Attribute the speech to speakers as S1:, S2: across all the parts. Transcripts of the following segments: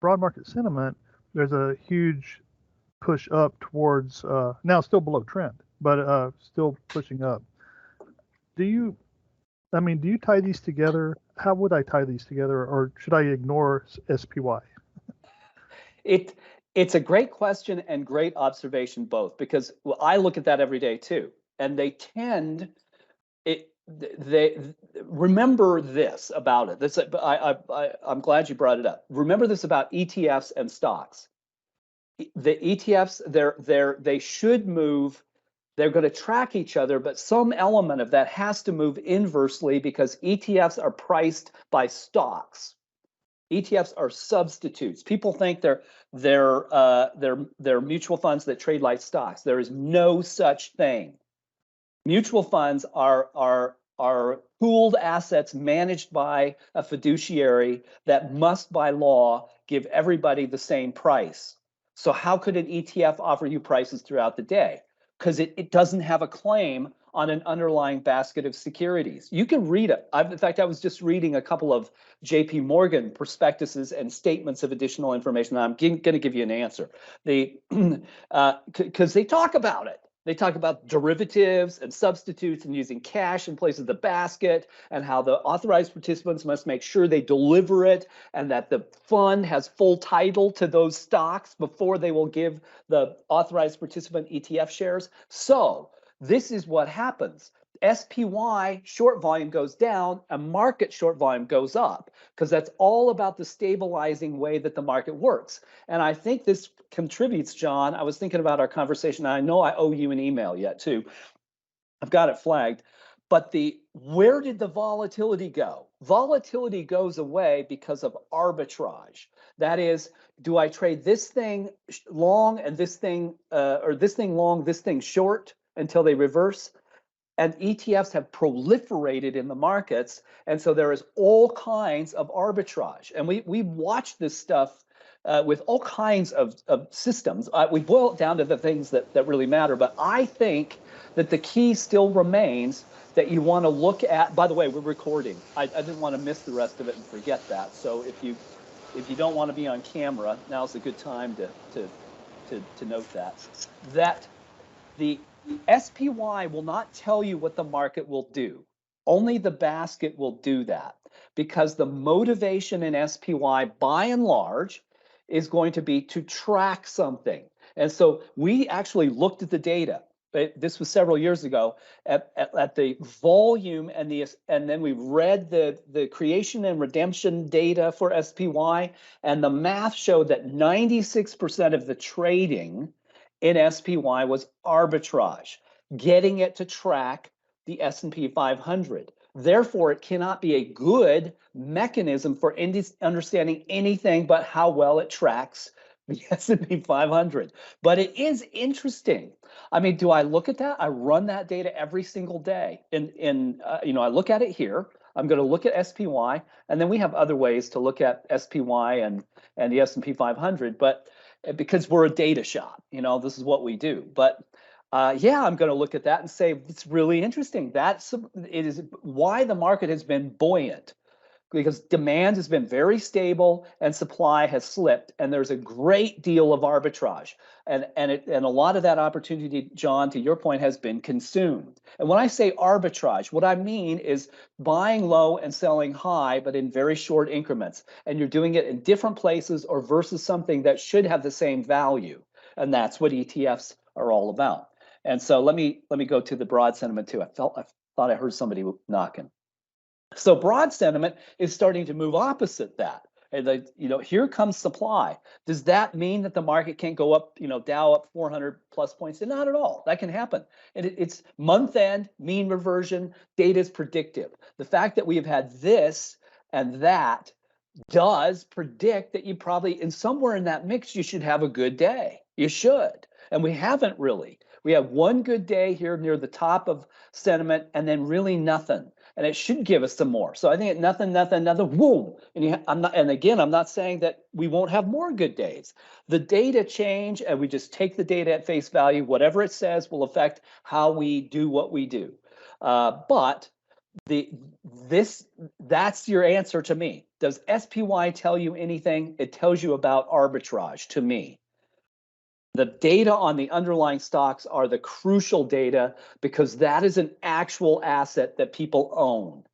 S1: broad market sentiment, there's a huge push up towards now still below trend, but still pushing up. Do you? I mean, do you tie these together? How would I tie these together, or should I ignore SPY?
S2: It it's a great question and great observation both, because well, I look at that every day too, and they tend it they remember this about it. This I'm glad you brought it up. Remember this about ETFs and stocks. The ETFs they should move. They're going to track each other, but some element of that has to move inversely because ETFs are priced by stocks. ETFs are substitutes. People think they're mutual funds that trade like stocks. There is no such thing. Mutual funds are pooled assets managed by a fiduciary that must, by law, give everybody the same price. So how could an ETF offer you prices throughout the day? Because it doesn't have a claim on an underlying basket of securities. You can read it. In fact, I was just reading a couple of JP Morgan prospectuses and statements of additional information. I'm going to give you an answer. Because they talk about it. They talk about derivatives and substitutes and using cash in place of the basket, and how the authorized participants must make sure they deliver it and that the fund has full title to those stocks before they will give the authorized participant ETF shares. So this is what happens. SPY short volume goes down and market short volume goes up, because that's all about the stabilizing way that the market works. And I think this contributes, John. I was thinking about our conversation. And I know I owe you an email yet too. I've got it flagged. But where did the volatility go? Volatility goes away because of arbitrage. That is, do I trade this thing long and this thing, or this thing long, this thing short until they reverse? And ETFs have proliferated in the markets, and so there is all kinds of arbitrage. And we watch this stuff with all kinds of systems. We boil it down to the things that really matter. But I think that the key still remains that you want to look at. By the way, we're recording. I didn't want to miss the rest of it and forget that. So if you don't want to be on camera, now's a good time to note that the SPY will not tell you what the market will do. Only the basket will do that, because the motivation in SPY, by and large, is going to be to track something. And so we actually looked at the data. This was several years ago at the volume and then we read the creation and redemption data for SPY, and the math showed that 96% of the trading in SPY was arbitrage, getting it to track the S&P 500. Therefore, it cannot be a good mechanism for understanding anything but how well it tracks the S&P 500. But it is interesting. I mean, do I look at that? I run that data every single day. I look at it here. I'm going to look at SPY, and then we have other ways to look at SPY and the S&P 500. But because we're a data shop, this is what we do. But yeah, I'm going to look at that and say it's really interesting. It is why the market has been buoyant, because demand has been very stable and supply has slipped, and there's a great deal of arbitrage, and a lot of that opportunity, John, to your point, has been consumed. And when I say arbitrage, what I mean is buying low and selling high, but in very short increments, and you're doing it in different places or versus something that should have the same value, and that's what ETFs are all about. And so let me go to the broad sentiment too. I thought I heard somebody knocking. So broad sentiment is starting to move opposite that. And here comes supply. Does that mean that the market can't go up, Dow up 400 plus points? Not at all. That can happen. And it's month end, mean reversion, data is predictive. The fact that we have had this and that does predict that you probably, in somewhere in that mix, you should have a good day. You should. And we haven't really. We have one good day here near the top of sentiment, and then really nothing. And it should give us some more. So I think nothing, boom. And again, I'm not saying that we won't have more good days. The data change, and we just take the data at face value. Whatever it says will affect how we do what we do. But That's your answer to me. Does SPY tell you anything? It tells you about arbitrage to me. The data on the underlying stocks are the crucial data because that is an actual asset that people own.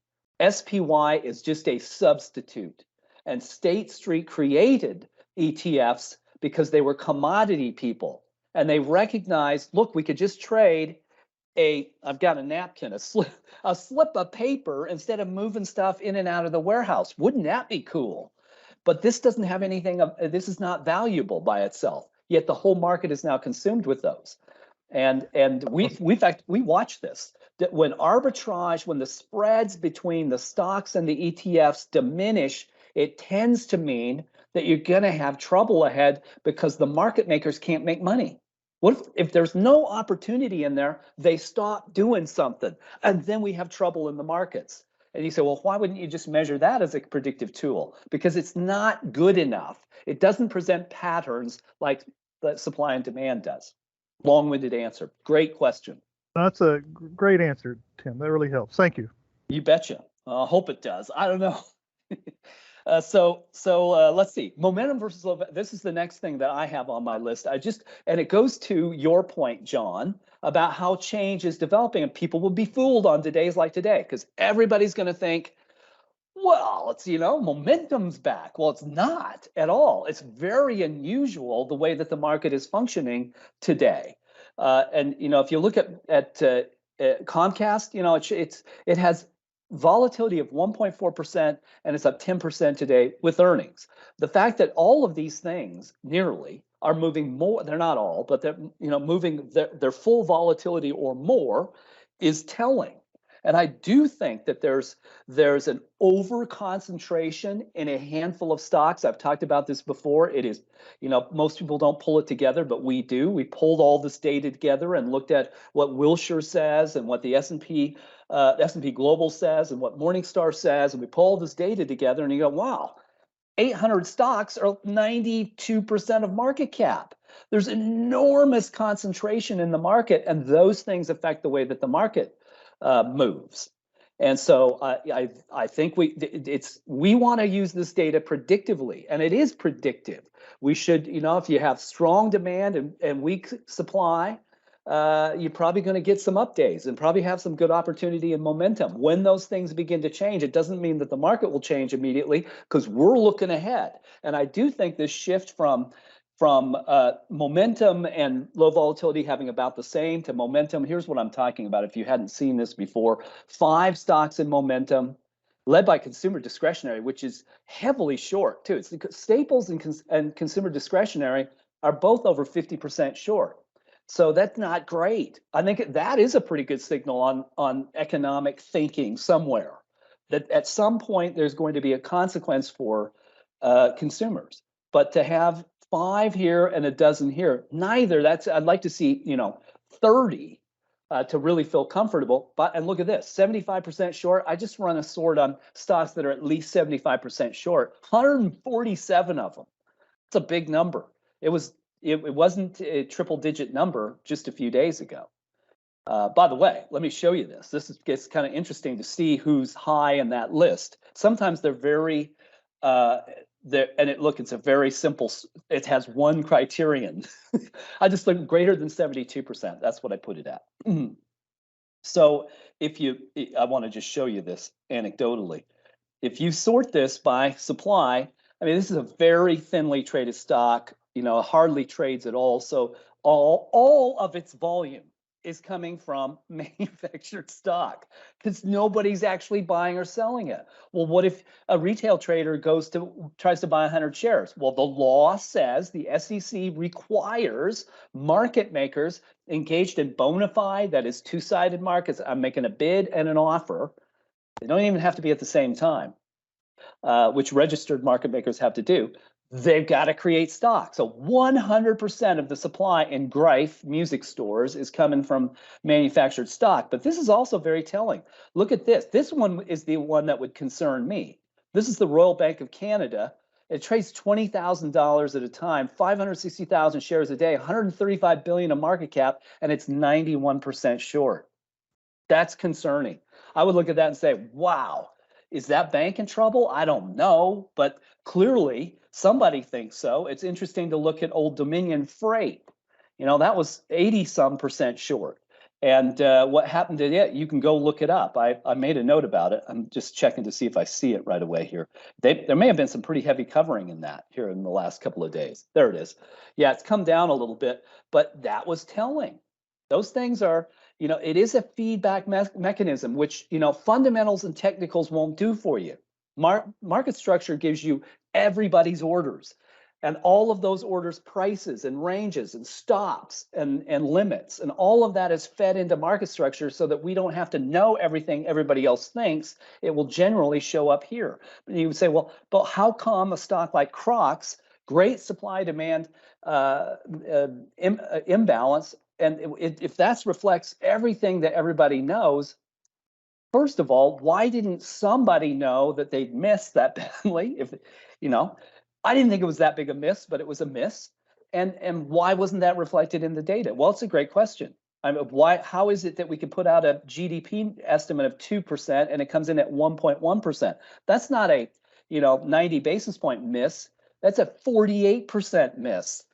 S2: SPY is just a substitute. And State Street created ETFs because they were commodity people. And they recognized, look, we could just trade I've got a napkin, a slip of paper instead of moving stuff in and out of the warehouse. Wouldn't that be cool? But this doesn't have anything this is not valuable by itself. Yet the whole market is now consumed with those. And we in fact we watch this. That when arbitrage, when the spreads between the stocks and the ETFs diminish, it tends to mean that you're going to have trouble ahead because the market makers can't make money. What if there's no opportunity in there, they stop doing something, and then we have trouble in the markets? And you say, well, why wouldn't you just measure that as a predictive tool? Because it's not good enough. It doesn't present patterns like the supply and demand does. Long-winded answer. Great question.
S1: That's a great answer, Tim. That really helps. Thank you.
S2: You betcha. I hope it does. I don't know. So let's see. Momentum versus low. This is the next thing that I have on my list. And it goes to your point, John, about how change is developing, and people will be fooled on days like today because everybody's going to think, well, it's, momentum's back. Well, it's not at all. It's very unusual the way that the market is functioning today. And if you look at Comcast, it has volatility of 1.4% and it's up 10% today with earnings. The fact that all of these things nearly are moving more, they're not all, but they're moving their full volatility or more is telling. And I do think that there's an over concentration in a handful of stocks. I've talked about this before. It is, most people don't pull it together, but we do. We pulled all this data together and looked at what Wilshire says and what the S&P Global says and what Morningstar says, and we pull all this data together and you go, wow, 800 stocks are 92% of market cap. There's enormous concentration in the market, and those things affect the way that the market moves. And so I think we want to use this data predictively, and it is predictive. We should, if you have strong demand and weak supply, you're probably going to get some up days and probably have some good opportunity and momentum. When those things begin to change, it doesn't mean that the market will change immediately because we're looking ahead. And I do think this shift from momentum and low volatility having about the same to momentum. Here's what I'm talking about. If you hadn't seen this before, 5 stocks in momentum, led by consumer discretionary, which is heavily short too. It's staples and consumer discretionary are both over 50% short. So that's not great. I think that is a pretty good signal on economic thinking somewhere, that at some point there's going to be a consequence for consumers. But to have 5 here and a dozen here, neither. I'd like to see 30 to really feel comfortable. And look at this, 75% short. I just run a sort on stocks that are at least 75% short. 147 of them. It's a big number. It wasn't a triple-digit number just a few days ago. By the way, let me show you this. Gets kind of interesting to see who's high in that list. Sometimes they're very, it's a very simple, it has one criterion. I just look greater than 72%. That's what I put it at. So I want to just show you this anecdotally. If you sort this by supply, this is a very thinly traded stock, hardly trades at all. So all of its volume is coming from manufactured stock because nobody's actually buying or selling it. Well, what if a retail trader tries to buy 100 shares? Well, the law says, the SEC requires market makers engaged in bona fide, that is two-sided markets. I'm making a bid and an offer. They don't even have to be at the same time, which registered market makers have to do. They've got to create stock. So 100% of the supply in Greif music stores is coming from manufactured stock. But this is also very telling. Look at this. This one is the one that would concern me. This is the Royal Bank of Canada. It trades $20,000 at a time, 560,000 shares a day, 135 billion in market cap, and it's 91% short. That's concerning. I would look at that and say, wow, is that bank in trouble? I don't know, but clearly somebody thinks so. It's interesting to look at Old Dominion Freight. That was 80-some% short. And what happened to it, you can go look it up. I made a note about it. I'm just checking to see if I see it right away here. There may have been some pretty heavy covering in that here in the last couple of days. There it is. Yeah, it's come down a little bit, but that was telling. Those things are, it is a feedback mechanism, which, fundamentals and technicals won't do for you. Market structure gives you everybody's orders. And all of those orders, prices and ranges and stops and limits, and all of that is fed into market structure so that we don't have to know everything everybody else thinks. It will generally show up here. And you would say, well, but how come a stock like Crocs, great supply-demand imbalance, and if that reflects everything that everybody knows, first of all, why didn't somebody know that they'd missed that badly? I didn't think it was that big a miss, but it was a miss. And why wasn't that reflected in the data? Well, it's a great question. How is it that we could put out a GDP estimate of 2% and it comes in at 1.1%? That's not a 90 basis point miss. That's a 48% miss.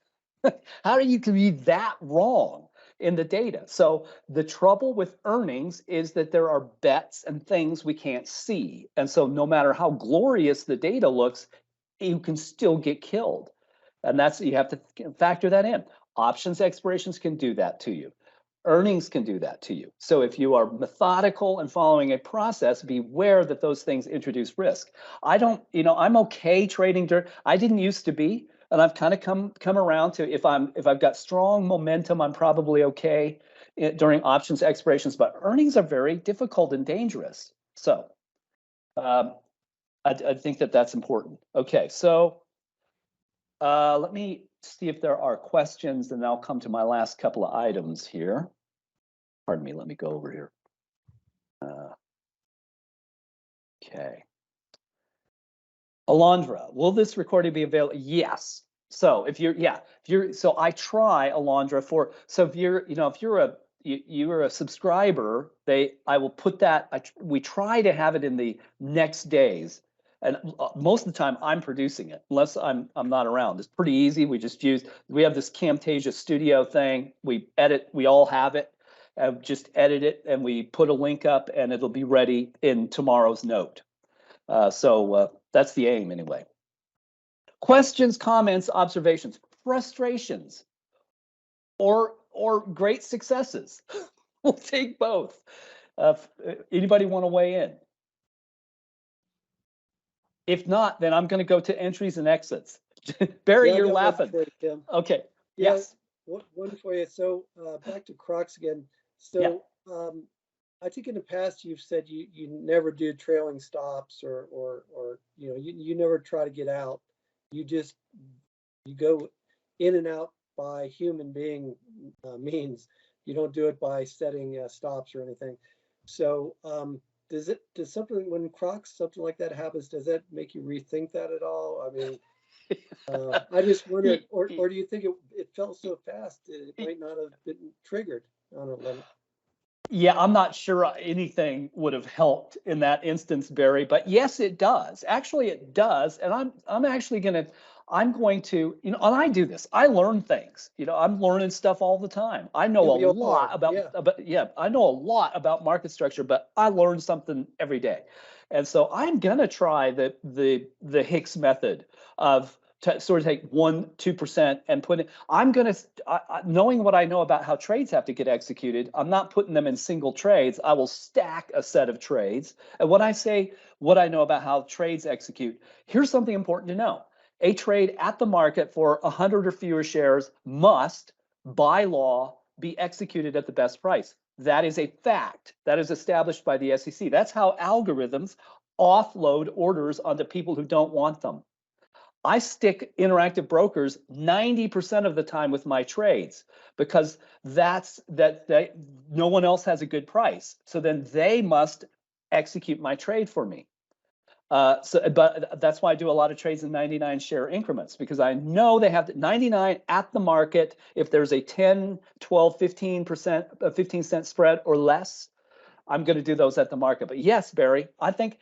S2: How do you be that wrong in the data? So the trouble with earnings is that there are bets and things we can't see. And so no matter how glorious the data looks, you can still get killed. And you have to factor that in. Options expirations can do that to you. Earnings can do that to you. So if you are methodical and following a process, beware that those things introduce risk. I'm okay trading I didn't used to be, and I've kind of come around to if I've got strong momentum, I'm probably okay during options expirations, but earnings are very difficult and dangerous. So I think that's important. Okay, so let me see if there are questions, and I'll come to my last couple of items here. Pardon me, let me go over here. Okay. Alondra, will this recording be available? Yes. So so I try Alondra if you're a subscriber, I will put that, we try to have it in the next days. And most of the time I'm producing it, unless I'm not around. It's pretty easy. We have this Camtasia Studio thing. We all have it. Just edit it and we put a link up and it'll be ready in tomorrow's note. So that's the aim anyway. Questions, comments, observations, frustrations, or great successes. We'll take both. Anybody want to weigh in? If not, then I'm going to go to entries and exits. Barry, you're laughing.
S3: You,
S2: okay.
S3: Yeah,
S2: yes.
S3: One for you. So back to Crocs again. So I think in the past you've said you never do trailing stops or you never try to get out. You go in and out by human being means. You don't do it by setting stops or anything. So does something, when Crocs, something like that happens, does that make you rethink that at all? I mean, I just wondered, or do you think it fell so fast it might not have been triggered on a limit?
S2: Yeah, I'm not sure anything would have helped in that instance, Barry, but yes, it does. Actually, it does. And I'm going to, and I do this. I learn things. I'm learning stuff all the time. I know a lot about I know a lot about market structure, but I learn something every day. And so I'm gonna try the Hicks method of to sort of take 1-2% and put it. Knowing what I know about how trades have to get executed, I'm not putting them in single trades. I will stack a set of trades. And when I say what I know about how trades execute, here's something important to know. A trade at the market for 100 or fewer shares must, by law, be executed at the best price. That is a fact. That is established by the SEC. That's how algorithms offload orders onto people who don't want them. I stick Interactive Brokers 90% of the time with my trades because no one else has a good price. So then they must execute my trade for me. But that's why I do a lot of trades in 99 share increments, because I know they have 99 at the market. If there's a 10, 12, 15%, 15 cent spread or less, I'm going to do those at the market. But yes, Barry, I think,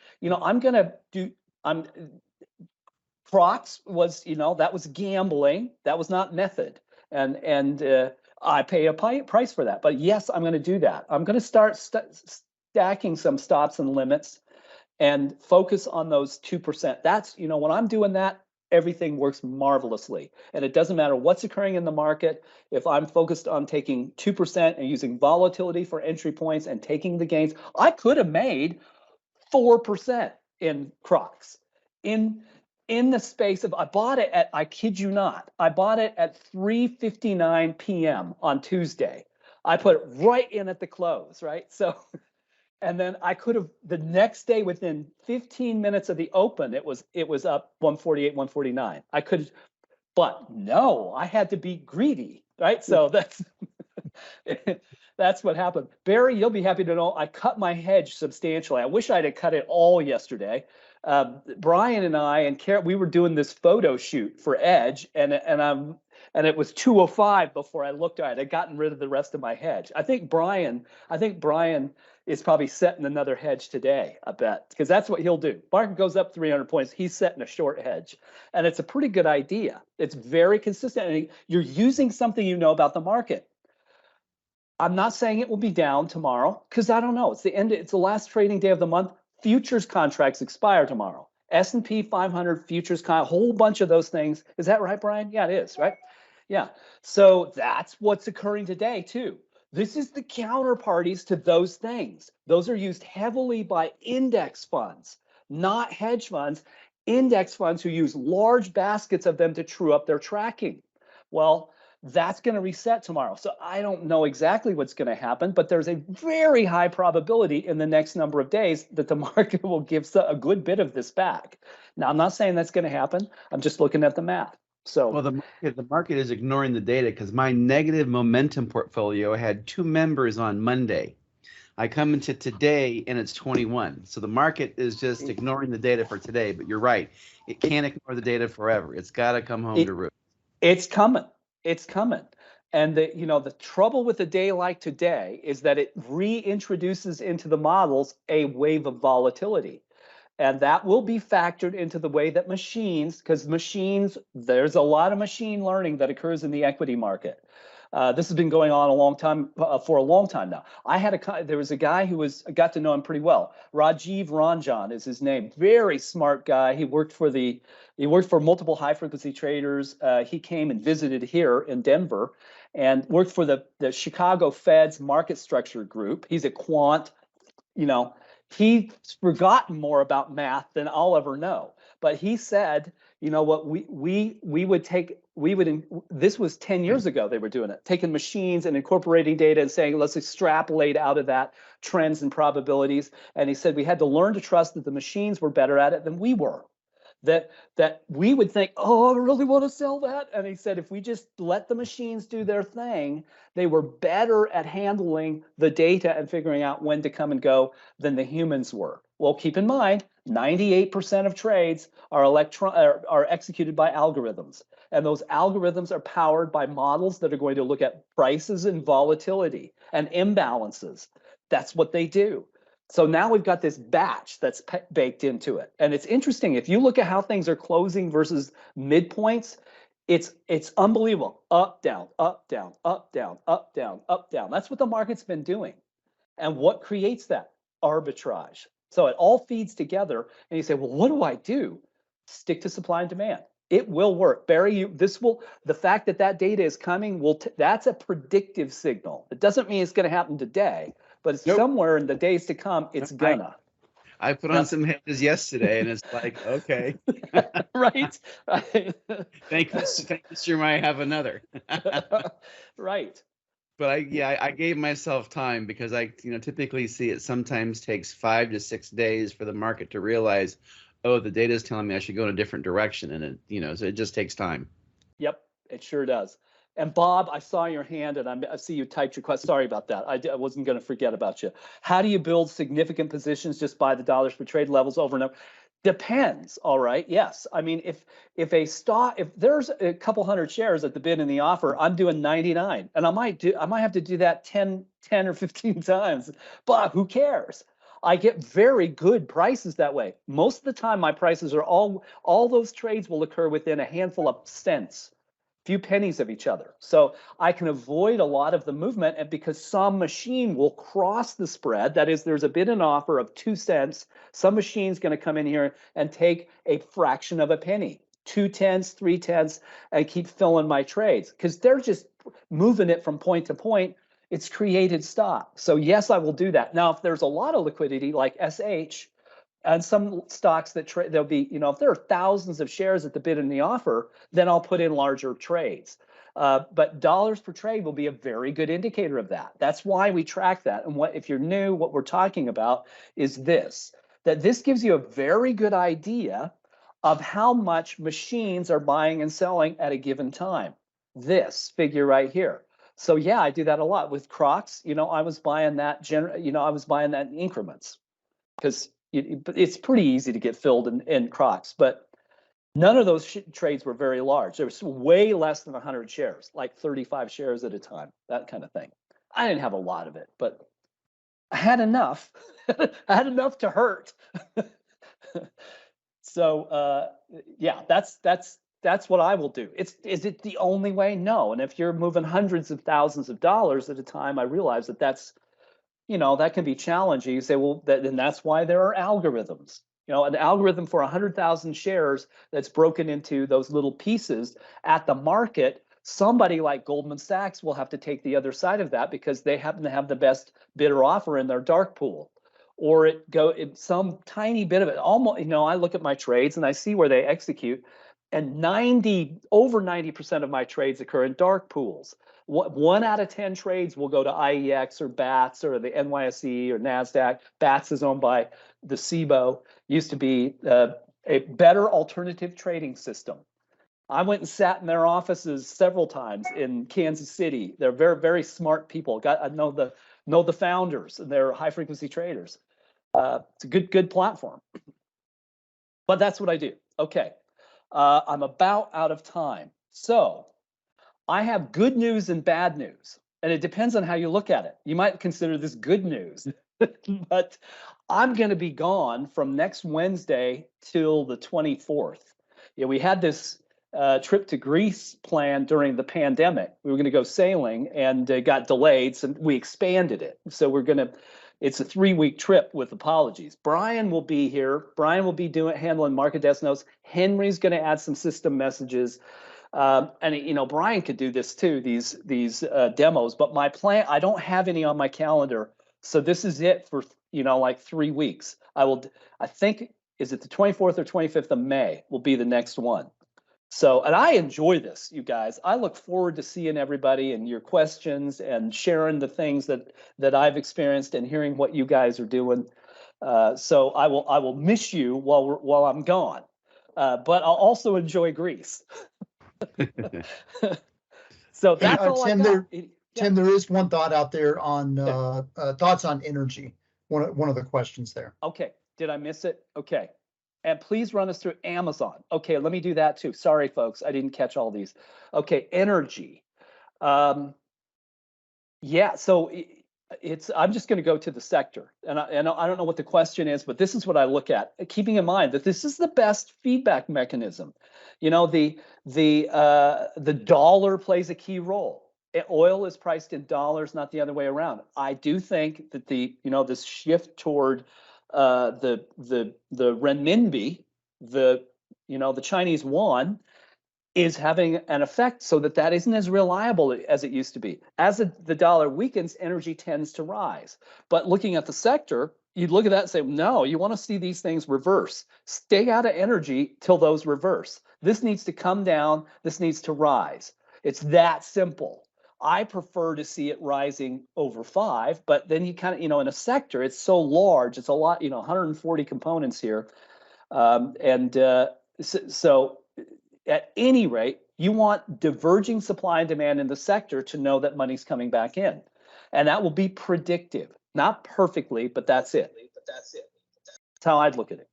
S2: Crocs was, that was gambling. That was not method. And I pay a price for that. But yes, I'm going to do that. I'm going to start stacking some stops and limits and focus on those 2%. That's, when I'm doing that, everything works marvelously. And it doesn't matter what's occurring in the market. If I'm focused on taking 2% and using volatility for entry points and taking the gains, I could have made 4% in Crocs in the space of, I bought it at, I kid you not, I bought it at 3:59 p.m. on Tuesday. I put it right in at the close, right? So, and then I could have, the next day within 15 minutes of the open, it was up 148, 149. I could, but no, I had to be greedy, right? So that's what happened. Barry, you'll be happy to know I cut my hedge substantially. I wish I'd have cut it all yesterday. Brian and I and Karen, we were doing this photo shoot for Edge, and it was 2:05 before I looked at it. I'd gotten rid of the rest of my hedge. I think Brian is probably setting another hedge today, I bet, because that's what he'll do. Market goes up 300 points, he's setting a short hedge, and it's a pretty good idea. It's very consistent, and you're using something you know about the market. I'm not saying it will be down tomorrow because I don't know. It's the last trading day of the month. Futures contracts expire tomorrow. S&P 500 futures, a whole bunch of those things. Is that right, Brian? Yeah, it is, right? Yeah. So that's what's occurring today too. This is the counterparties to those things. Those are used heavily by index funds, not hedge funds. Index funds who use large baskets of them to true up their tracking. Well, that's going to reset tomorrow. So I don't know exactly what's going to happen, but there's a very high probability in the next number of days that the market will give a good bit of this back. Now, I'm not saying that's going to happen. I'm just looking at the math. So,
S4: well, the market is ignoring the data because my negative momentum portfolio had 2 members on Monday. I come into today and it's 21. So the market is just ignoring the data for today. But you're right. It can't ignore the data forever. It's got to come home to roost.
S2: It's coming. It's coming. And the trouble with a day like today is that it reintroduces into the models a wave of volatility. And that will be factored into the way that because there's a lot of machine learning that occurs in the equity market. This has been going on for a long time now. There was a guy I got to know him pretty well. Rajiv Ranjan is his name. Very smart guy. He worked for multiple high frequency traders. He came and visited here in Denver and worked for the Chicago Fed's market structure group. He's a quant, he's forgotten more about math than I'll ever know. But he said, what this was 10 years ago they were doing it, taking machines and incorporating data and saying, let's extrapolate out of that trends and probabilities. And he said we had to learn to trust that the machines were better at it than we were. That we would think, oh, I really want to sell that. And he said, if we just let the machines do their thing, they were better at handling the data and figuring out when to come and go than the humans were. Well, keep in mind, 98% of trades are executed by algorithms. And those algorithms are powered by models that are going to look at prices and volatility and imbalances. That's what they do. So now we've got this batch that's baked into it. And it's interesting. If you look at how things are closing versus midpoints, it's unbelievable. Up, down, up, down, up, down, up, down, up, down. That's what the market's been doing. And what creates that? Arbitrage. So it all feeds together. And you say, well, what do I do? Stick to supply and demand. It will work. Barry, the fact that data is coming, that's a predictive signal. It doesn't mean it's going to happen today. But it's somewhere in the days to come, it's gonna.
S4: I put on some hedges yesterday, and it's like, okay.
S2: Right.
S4: Thank you, sir. Might have another.
S2: Right.
S4: But I gave myself time because I typically see it sometimes takes 5 to 6 days for the market to realize, oh, the data is telling me I should go in a different direction, and so it just takes time.
S2: Yep, it sure does. And Bob, I saw your hand, and I see you typed your question. Sorry about that. I wasn't going to forget about you. How do you build significant positions just by the dollars per trade levels over and over? Depends. All right. Yes. I mean, if there's a couple hundred shares at the bid and the offer, I'm doing 99, and I might have to do that 10 or 15 times, but who cares? I get very good prices that way. Most of the time, my prices are all those trades will occur within a handful of cents, few pennies of each other. So I can avoid a lot of the movement, and because some machine will cross the spread, that is, there's a bid and offer of 2 cents, some machine's going to come in here and take a fraction of a penny, 2/10, 3/10, and keep filling my trades because they're just moving it from point to point. It's created stock. So yes, I will do that. Now, if there's a lot of liquidity like SH, and some stocks that trade, there'll be, if there are thousands of shares at the bid and the offer, then I'll put in larger trades. But dollars per trade will be a very good indicator of that. That's why we track that. And if you're new, what we're talking about is that this gives you a very good idea of how much machines are buying and selling at a given time. This figure right here. So yeah, I do that a lot with Crocs. I was buying that in increments because it's pretty easy to get filled in Crocs, but none of those trades were very large. There was way less than 100 shares, like 35 shares at a time, that kind of thing. I didn't have a lot of it, but I had enough. I had enough to hurt. So yeah, that's what I will do. Is it the only way? No. And if you're moving hundreds of thousands of dollars at a time, I realize that's that can be challenging. You say, well, and that's why there are algorithms. An algorithm for 100,000 shares that's broken into those little pieces at the market. Somebody like Goldman Sachs will have to take the other side of that because they happen to have the best bid or offer in their dark pool, or some tiny bit of it. Almost, I look at my trades and I see where they execute, and over 90% of my trades occur in dark pools. 1 out of 10 trades will go to IEX or BATS or the NYSE or NASDAQ. BATS is owned by the SIBO, used to be a better alternative trading system. I went and sat in their offices several times in Kansas City. They're very, very smart people. I know the founders, and they're high frequency traders. It's a good platform. But that's what I do. Okay. I'm about out of time. So I have good news and bad news, and it depends on how you look at it. You might consider this good news, but I'm going to be gone from next Wednesday till the 24th. Yeah, we had this trip to Greece planned during the pandemic. We were going to go sailing, and it got delayed, so we expanded it. So it's a 3-week trip with apologies. Brian will be here. Brian will be handling market desk notes. Henry's going to add some system messages. And Brian could do this too, these demos, but my plan, I don't have any on my calendar. So this is it for, like 3 weeks. I think, is it the 24th or 25th of May will be the next one. So, and I enjoy this, you guys. I look forward to seeing everybody and your questions and sharing the things that I've experienced and hearing what you guys are doing. So I will miss you while I'm gone, but I'll also enjoy Greece. So that's all
S5: Tim,
S2: I got.
S5: Tim, there is one thought out there on thoughts on energy. One of the questions there.
S2: Okay, did I miss it? Okay, and please run us through Amazon. Okay, let me do that too. Sorry, folks, I didn't catch all these. Okay, energy. Yeah, so I'm just going to go to the sector, and I don't know what the question is, but this is what I look at, keeping in mind that this is the best feedback mechanism. The dollar plays a key role. Oil is priced in dollars, not the other way around. I do think that this shift toward the renminbi, the Chinese yuan, is having an effect so that isn't as reliable as it used to be. As the dollar weakens, energy tends to rise. But looking at the sector, you'd look at that and say, no, you want to see these things reverse. Stay out of energy till those reverse. This needs to come down. This needs to rise. It's that simple. I prefer to see it rising over 5, but then you kind of, in a sector, it's so large. It's a lot, 140 components here. So at any rate, you want diverging supply and demand in the sector to know that money's coming back in. And that will be predictive. Not perfectly, but that's it. That's how I'd look at it.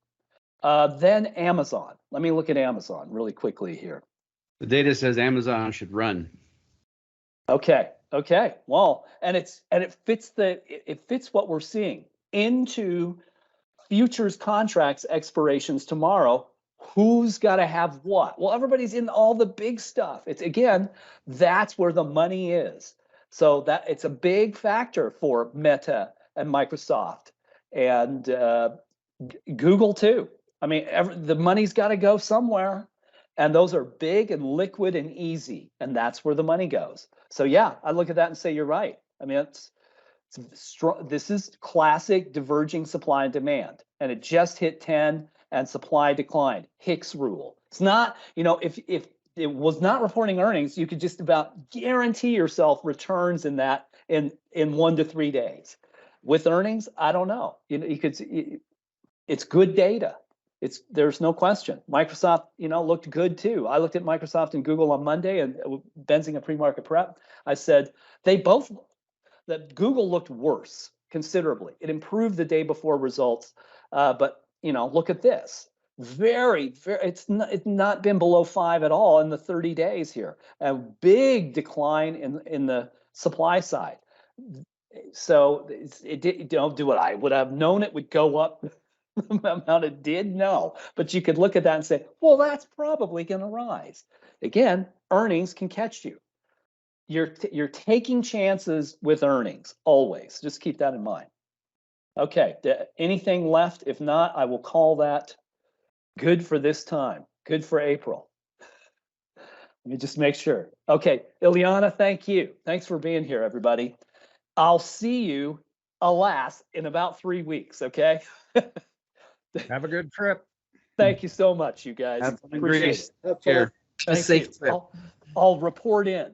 S2: Then Amazon. Let me look at Amazon really quickly here.
S4: The data says Amazon should run.
S2: Okay. Well, and it fits what we're seeing into futures contracts expirations tomorrow. Who's got to have what? Well, everybody's in all the big stuff. It's again, that's where the money is. So that it's a big factor for Meta and Microsoft and Google too. I mean, the money's got to go somewhere, and those are big and liquid and easy, and that's where the money goes. So yeah, I look at that and say you're right. I mean, it's strong. This is classic diverging supply and demand, and it just hit 10 and supply declined. Hicks rule. It's not, if it was not reporting earnings, you could just about guarantee yourself returns in that in 1 to 3 days. With earnings, I don't know. It's good data. There's no question. Microsoft, looked good too. I looked at Microsoft and Google on Monday, and Benzing a pre-market prep. I said that Google looked worse considerably. It improved the day before results, but look at this. Very, it's not been below 5 at all in the 30 days here. A big decline in the supply side. So it did. Do what I would have known it would go up. The amount it did, no. But you could look at that and say, well, that's probably going to rise. Again, earnings can catch you. You're taking chances with earnings always. Just keep that in mind. Okay, anything left? If not, I will call that good for this time. Good for April. Let me just make sure. Okay, Ileana, thank you. Thanks for being here, everybody. I'll see you, alas, in about 3 weeks, okay?
S6: Have a good trip.
S2: Thank you so much, you guys.
S4: Have fun in
S2: Appreciate
S4: Greece.
S2: it.
S3: Have fun.
S4: A safe trip.
S2: I'll report in.